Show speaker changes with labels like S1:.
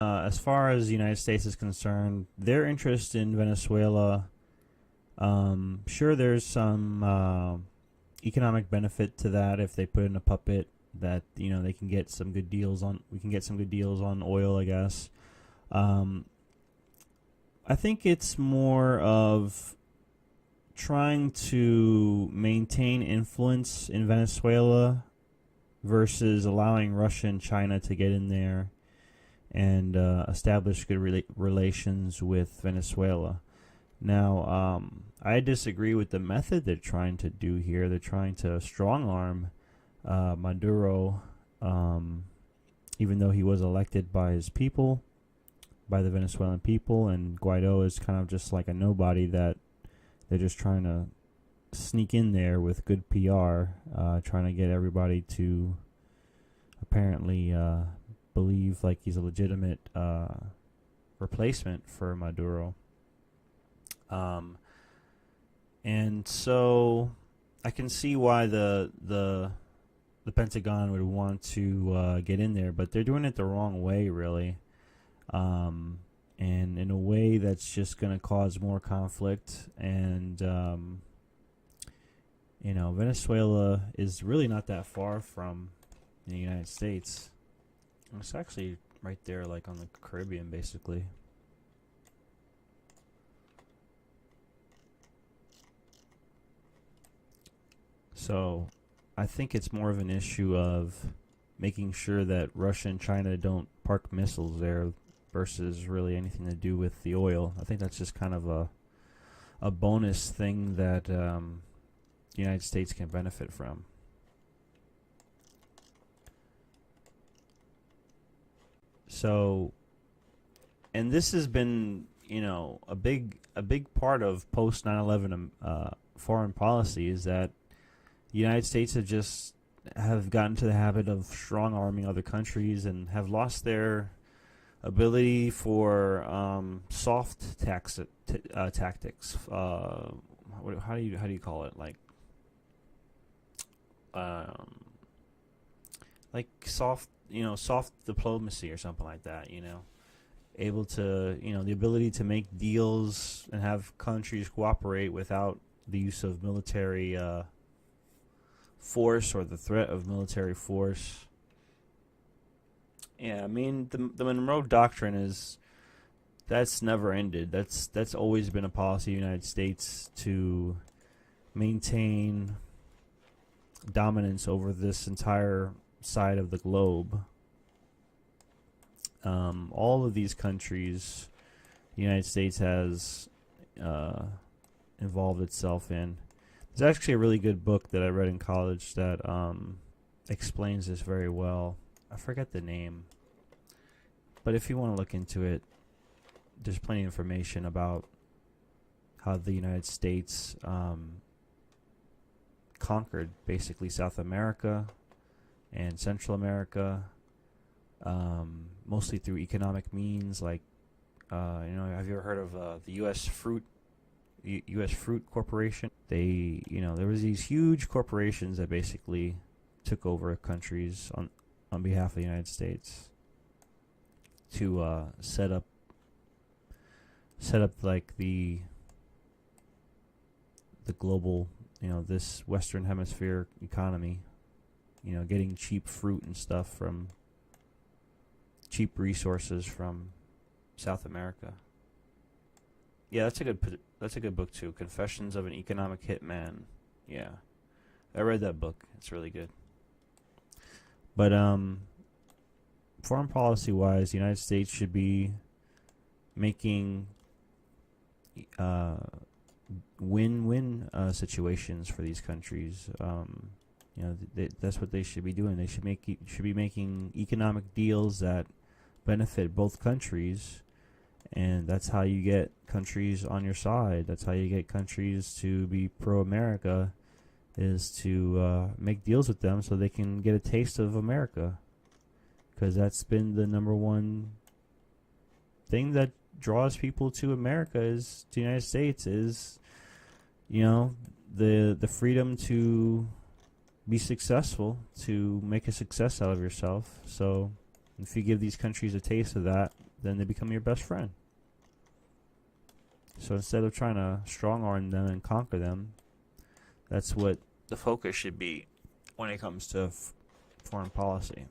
S1: As far as the United States is concerned, their interest in Venezuela, sure, there's some economic benefit to that if they put in a puppet that they can get some good deals on. We can get some good deals on oil, I guess. Um, I think it's more of trying to maintain influence in Venezuela versus allowing Russia and China to get in there and establish good relations with Venezuela. Now, I disagree with the method they're trying to do here. They're trying to strong arm Maduro, um, even though he was elected by his people, by the Venezuelan people, and Guaido is kind of just like a nobody that they're just trying to sneak in there with good PR, trying to get everybody to apparently believe like he's a legitimate replacement for Maduro. Um, and so I can see why the Pentagon would want to get in there, but they're doing it the wrong way, really, and in a way that's just going to cause more conflict. And Venezuela is really not that far from the United States. It's actually right there, like on the Caribbean, basically. So I think it's more of an issue of making sure that Russia and China don't park missiles there versus really anything to do with the oil. I think that's just kind of a bonus thing that the United States can benefit from. So, and this has been, a big part of post 9/11 foreign policy is that the United States have gotten to the habit of strong arming other countries and have lost their ability for soft tactics. How do you call it? Um, like soft diplomacy or something like that. Able to the ability to make deals and have countries cooperate without the use of military force or the threat of military force. Yeah, I mean the Monroe Doctrine that's never ended. That's always been a policy of the United States to maintain dominance over this entire side of the globe. All of these countries, the United States has involved itself in. There's actually a really good book that I read in college that explains this very well. I forget the name, but if you want to look into it, there's plenty of information about how the United States conquered basically South America and Central America, mostly through economic means. Like, have you ever heard of the U.S. Fruit Corporation? There was these huge corporations that basically took over countries on behalf of the United States to set up like the global, this Western Hemisphere economy. Getting cheap fruit and stuff from cheap resources from South America. Yeah, that's a good book too. Confessions of an Economic Hitman. Yeah, I read that book. It's really good. But foreign policy wise, the United States should be making uh, win-win situations for these countries. That's what they should be doing. They should be making economic deals that benefit both countries, and that's how you get countries on your side. That's how you get countries to be pro-America, is to make deals with them so they can get a taste of America, because that's been the number one thing that draws people to America, is to the United States, is the freedom to be successful, to make a success out of yourself. So if you give these countries a taste of that, then they become your best friend. So instead of trying to strong arm them and conquer them, that's what the focus should be when it comes to foreign policy.